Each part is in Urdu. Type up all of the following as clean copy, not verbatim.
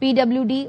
PWD,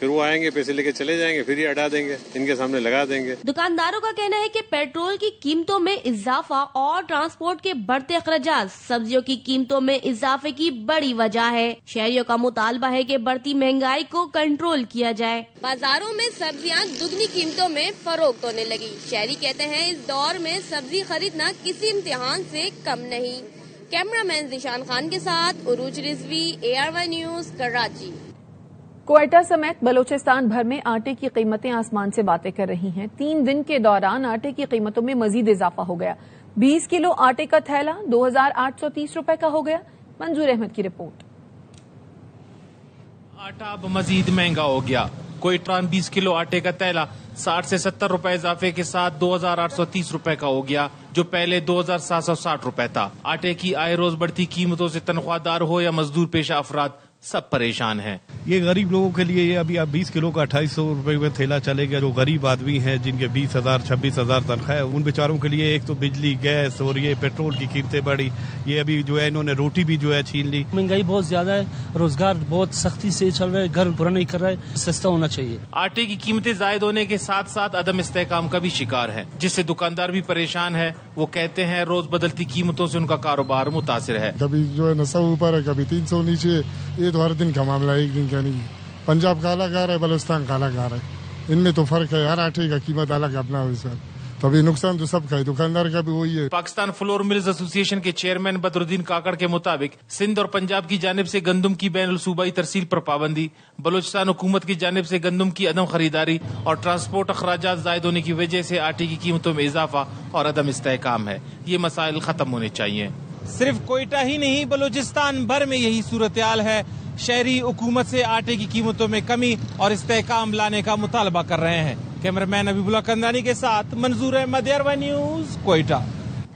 پھر وہ آئیں گے پیسے لے کے چلے جائیں گے, پھر یہ ہٹا دیں گے, ان کے سامنے لگا دیں گے. دکانداروں کا کہنا ہے کہ پیٹرول کی قیمتوں میں اضافہ اور ٹرانسپورٹ کے بڑھتے اخراجات سبزیوں کی قیمتوں میں اضافے کی بڑی وجہ ہے. شہریوں کا مطالبہ ہے کہ بڑھتی مہنگائی کو کنٹرول کیا جائے. بازاروں میں سبزیاں دگنی قیمتوں میں فروخت ہونے لگی. شہری کہتے ہیں اس دور میں سبزی خریدنا کسی امتحان سے کم نہیں. کیمرہ مین ذیشان خان کے ساتھ عروج رضوی, AR1 نیوز, کراچی. کوئٹہ سمیت بلوچستان بھر میں آٹے کی قیمتیں آسمان سے باتیں کر رہی ہیں. 3 دن کے دوران آٹے کی قیمتوں میں مزید اضافہ ہو گیا. 20 کلو آٹے کا تھیلا 2830 روپے کا ہو گیا. منظور احمد کی رپورٹ. آٹا اب مزید مہنگا ہو گیا. کوئٹہ 20 کلو آٹے کا تھیلا 60 سے 70 روپے اضافے کے ساتھ 2830 روپے کا ہو گیا, جو پہلے 2760 روپے تھا. آٹے کی آئے روز بڑھتی قیمتوں سے تنخواہ دار ہو یا مزدور پیشہ افراد سب پریشان ہیں. یہ غریب لوگوں کے لیے یہ ابھی 20 کلو کا 2800 روپے میں تھیلا چلے گا. جو غریب آدمی ہیں جن کے 20,000 26,000 تنخواہ ہے, ان بیچاروں کے لیے ایک تو بجلی, گیس اور یہ پیٹرول کی قیمتیں بڑھی. یہ ابھی جو ہے انہوں نے روٹی بھی جو ہے چھین لی. مہنگائی بہت زیادہ ہے, روزگار بہت سختی سے چل رہا ہے, گھر پورا نہیں کر رہا ہے, سستا ہونا چاہیے. آٹے کی قیمتیں زائد ہونے کے ساتھ ساتھ عدم استحکام کا بھی شکار ہے, جس سے دکاندار بھی پریشان ہے. وہ کہتے ہیں روز بدلتی قیمتوں سے ان کا کاروبار متاثر ہے. کبھی جو ہے 900 اوپر ہے, کبھی 300 نیچے. یہ تو ہر دن کا معاملہ ہے, ایک دن کا نہیں. پنجاب کالا گا رہا ہے, بلوچستان کالا گا رہا ہے. ان میں تو فرق ہے. ہر آٹے کا قیمت الگ اپنا ہے. تو ابھی نقصان تو سب کا ہے, دکاندار کا بھی وہی ہے. پاکستان فلور ملز ایسوسی ایشن کے چیئرمین بدرالدین کاکڑ کے مطابق سندھ اور پنجاب کی جانب سے گندم کی بین الصوبائی ترسیل پر پابندی, بلوچستان حکومت کی جانب سے گندم کی عدم خریداری اور ٹرانسپورٹ اخراجات زائد ہونے کی وجہ سے آٹے کی قیمتوں میں اضافہ اور عدم استحکام ہے. یہ مسائل ختم ہونے چاہیے. صرف کوئٹہ ہی نہیں, بلوچستان بھر میں یہی صورتحال ہے. شہری حکومت سے آٹے کی قیمتوں میں کمی اور استحکام لانے کا مطالبہ کر رہے ہیں. کیمرہ مین حبیب اللہ کندانی کے ساتھ منظور احمد, AR1 نیوز, کوئٹہ.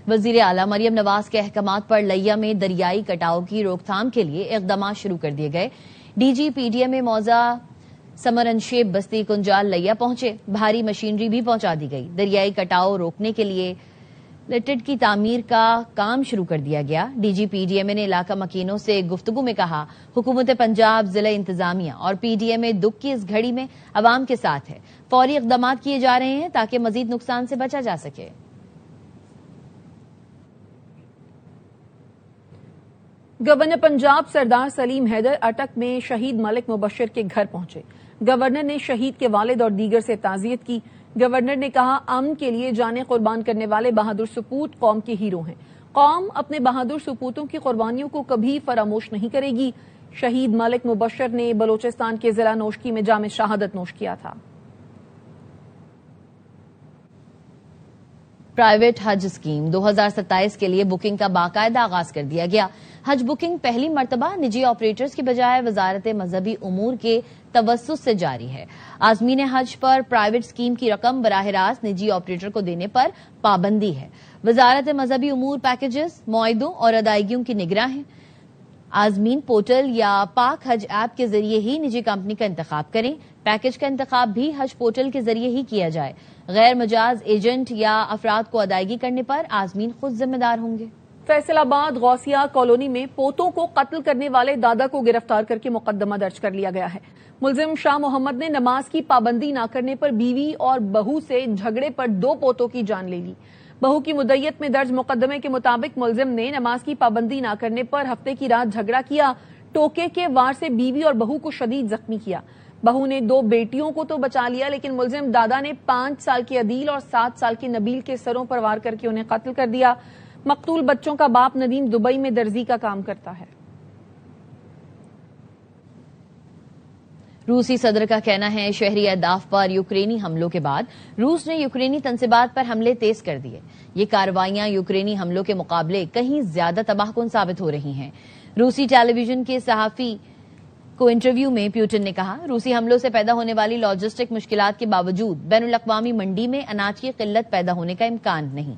وزیر اعلیٰ مریم نواز کے احکامات پر لیا میں دریائی کٹاؤ کی روک تھام کے لیے اقدامات شروع کر دیے گئے. DGPDM موضع سمرنشیب بستی کنجال لیا پہنچے. بھاری مشینری بھی پہنچا دی گئی. دریائی کٹاؤ روکنے کے لیے لٹڈ کی تعمیر کا کام شروع کر دیا گیا. DGPDM نے علاقہ مکینوں سے گفتگو میں کہا, حکومت پنجاب, ضلع انتظامیہ اور PDMA دکھ کی اس گھڑی میں عوام کے ساتھ ہے. فوری اقدامات کیے جا رہے ہیں تاکہ مزید نقصان سے بچا جا سکے. گورنر پنجاب سردار سلیم حیدر اٹک میں شہید ملک مبشر کے گھر پہنچے. گورنر نے شہید کے والد اور دیگر سے تعزیت کی. گورنر نے کہا, امن کے لیے جانیں قربان کرنے والے بہادر سپوت قوم کے ہیرو ہیں. قوم اپنے بہادر سپوتوں کی قربانیوں کو کبھی فراموش نہیں کرے گی. شہید ملک مبشر نے بلوچستان کے ضلع نوشکی میں جام شہادت نوش کیا تھا. پرائیویٹ حج اسکیم 2027 کے لیے بکنگ کا باقاعدہ آغاز کر دیا گیا. حج بکنگ پہلی مرتبہ نجی آپریٹرز کی بجائے وزارت مذہبی امور کے توسط سے جاری ہے. عازمین حج پر پرائیویٹ اسکیم کی رقم براہ راست نجی آپریٹر کو دینے پر پابندی ہے. وزارت مذہبی امور پیکجز, معاہدوں اور ادائیگیوں کی نگراں ہے. عازمین پورٹل یا پاک حج ایپ کے ذریعے ہی نجی کمپنی کا انتخاب کریں. پیکج کا انتخاب بھی حج پورٹل کے ذریعے ہی کیا جائے. غیر مجاز ایجنٹ یا افراد کو ادائیگی کرنے پر عازمین خود ذمہ دار ہوں گے. فیصل آباد غوثیہ کالونی میں پوتوں کو قتل کرنے والے دادا کو گرفتار کر کے مقدمہ درج کر لیا گیا ہے. ملزم شاہ محمد نے نماز کی پابندی نہ کرنے پر بیوی اور بہو سے جھگڑے پر 2 پوتوں کی جان لے لی. بہو کی مدعیت میں درج مقدمے کے مطابق ملزم نے نماز کی پابندی نہ کرنے پر ہفتے کی رات جھگڑا کیا. ٹوکے کے وار سے بیوی اور بہو کو شدید زخمی کیا. بہو نے 2 بیٹیوں کو تو بچا لیا, لیکن ملزم دادا نے 5 سال کی عدیل اور 7 سال کے نبیل کے سروں پر وار کر کے انہیں قتل کر دیا. مقتول بچوں کا باپ ندیم دبئی میں درزی کا کام کرتا ہے. روسی صدر کا کہنا ہے شہری اہداف پر یوکرینی حملوں کے بعد روس نے یوکرینی تنصیبات پر حملے تیز کر دیے. یہ کارروائیاں یوکرینی حملوں کے مقابلے کہیں زیادہ تباہ کن ثابت ہو رہی ہیں. روسی ٹیلی ویژن کے صحافی کو انٹرویو میں پیوٹن نے کہا, روسی حملوں سے پیدا ہونے والی لاجسٹک مشکلات کے باوجود بین الاقوامی منڈی میں اناج کی قلت پیدا ہونے کا امکان نہیں.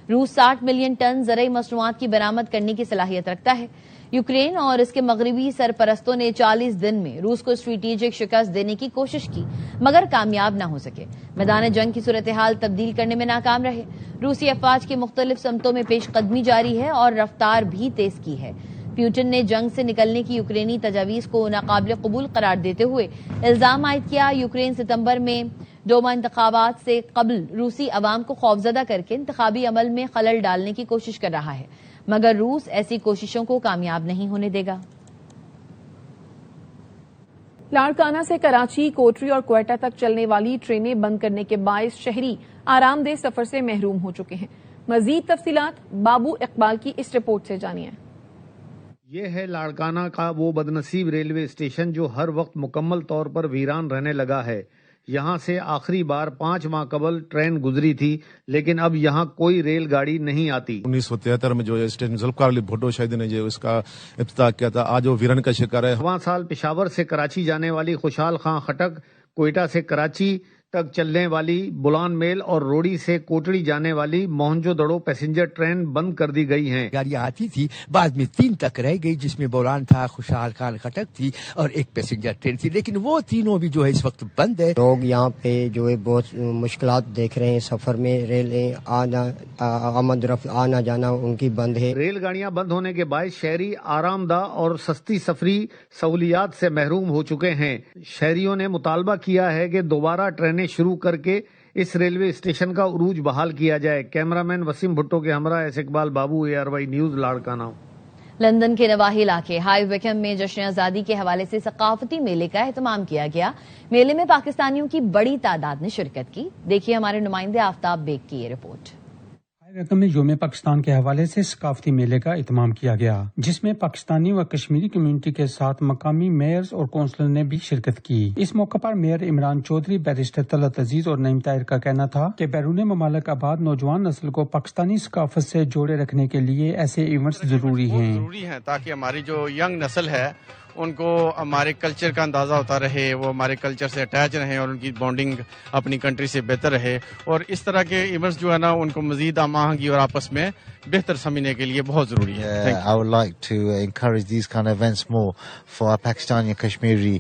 روس 60 ملین ٹن زرعی مصنوعات کی برآمد کرنے کی صلاحیت رکھتا ہے. یوکرین اور اس کے مغربی سرپرستوں نے 40 دن میں روس کو اسٹریٹجک شکست دینے کی کوشش کی مگر کامیاب نہ ہو سکے. میدان جنگ کی صورتحال تبدیل کرنے میں ناکام رہے. روسی افواج کی مختلف سمتوں میں پیش قدمی جاری ہے اور رفتار بھی تیز کی ہے. پیوٹن نے جنگ سے نکلنے کی یوکرینی تجاویز کو ناقابل قبول قرار دیتے ہوئے الزام عائد کیا یوکرین ستمبر میں دوما انتخابات سے قبل روسی عوام کو خوفزدہ کر کے انتخابی عمل میں خلل ڈالنے کی کوشش کر رہا ہے، مگر روس ایسی کوششوں کو کامیاب نہیں ہونے دے گا۔ لاڑکانہ سے کراچی، کوٹری اور کوئٹہ تک چلنے والی ٹرینیں بند کرنے کے باعث شہری آرام دہ سفر سے محروم ہو چکے ہیں۔ مزید تفصیلات بابو اقبال کی اس رپورٹ سے جانیے۔ یہ ہے لاڑکانہ کا وہ بدنصیب ریلوے اسٹیشن جو ہر وقت مکمل طور پر ویران رہنے لگا ہے۔ یہاں سے آخری بار 5 ماہ قبل ٹرین گزری تھی، لیکن اب یہاں کوئی ریل گاڑی نہیں آتی۔ 1973 میں جو اسٹیشن ذوالفقار علی بھٹو شاہد نے جو اس کا افتتاح کیا تھا، آج وہ ویران کا شکار ہے۔ رواں سال پشاور سے کراچی جانے والی خوشحال خان خٹک، کوئٹہ سے کراچی تک چلنے والی بلان میل اور روڑی سے کوٹڑی جانے والی موہنجو دڑو پیسنجر ٹرین بند کر دی گئی ہیں۔ گاڑیاں آتی تھی، بعد میں 3 تک رہ گئی، جس میں بولان تھا، خوشحال خان خٹک تھی اور ایک پیسنجر ٹرین تھی، لیکن وہ تینوں بھی جو ہے اس وقت بند ہے۔ لوگ یہاں پہ جو ہے بہت مشکلات دیکھ رہے ہیں سفر میں، ریلیں آمد رفت آنا جانا ان کی بند ہے۔ ریل گاڑیاں بند ہونے کے باعث شہری آرام دہ اور سستی سفری سہولیات سے محروم ہو چکے ہیں۔ شہریوں نے مطالبہ کیا ہے کہ دوبارہ ٹرینیں شروع کر کے اس ریلوے اسٹیشن کا عروج بحال کیا جائے۔ کیمرامین وسیم بھٹو کے ہمراہ ایس اقبال بابو، ARY نیوز، لاڑکانہ۔ لندن کے نواحی علاقے ہائی ویکم میں جشن آزادی کے حوالے سے ثقافتی میلے کا اہتمام کیا گیا۔ میلے میں پاکستانیوں کی بڑی تعداد نے شرکت کی۔ دیکھیے ہمارے نمائندے آفتاب بیگ کی یہ رپورٹ۔ ویکم میں یوم پاکستان کے حوالے سے ثقافتی میلے کا اہتمام کیا گیا، جس میں پاکستانی و کشمیری کمیونٹی کے ساتھ مقامی میئرز اور کونسلر نے بھی شرکت کی۔ اس موقع پر میئر عمران چودھری، بیرسٹر طلعت عزیز اور نعیم طاہر کا کہنا تھا کہ بیرون ممالک آباد نوجوان نسل کو پاکستانی ثقافت سے جوڑے رکھنے کے لیے ایسے ایونٹس ضروری ہیں تاکہ ہماری جو ینگ نسل ہے ان کو ہمارے کلچر کا اندازہ ہوتا رہے، وہ ہمارے کلچر سے اٹیچ رہیں اور ان کی بانڈنگ اپنی کنٹری سے بہتر رہے، اور اس طرح کے ایونٹس جو ہے نا ان کو مزید ہم آہنگی اور آپس میں بہتر سمجھنے کے لیے بہت ضروری ہے۔ I would like to encourage these kind of events more for our Pakistani and Kashmiri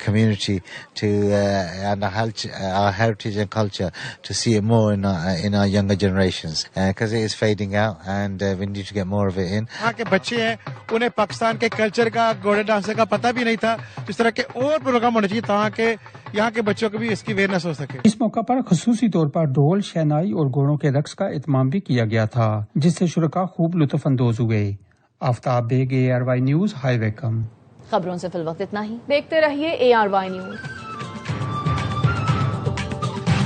community to and our heritage and culture to see it more in our younger generations because it is fading out and we need to get more of it in. یہاں کے بچے ہیں انہیں پاکستان کے کلچر کا، گھوڑے ڈانس کا پتہ بھی نہیں تھا، اس طرح کے اور پروگرام ہونے چاہیے تاکہ یہاں کے بچوں کو بھی اس کی اویئرنیس ہو سکے۔ اس موقع پر خصوصی طور پر ڈھول، شہنائی اور گھوڑوں کے رقص کا اہتمام بھی کیا گیا تھا، جس سے شرکاء خوب لطف اندوز ہوئے۔ Aftab Baig, ARY news, hi welcome. خبروں سے فی الوقت اتنا ہی، دیکھتے رہیے ARY نیوز۔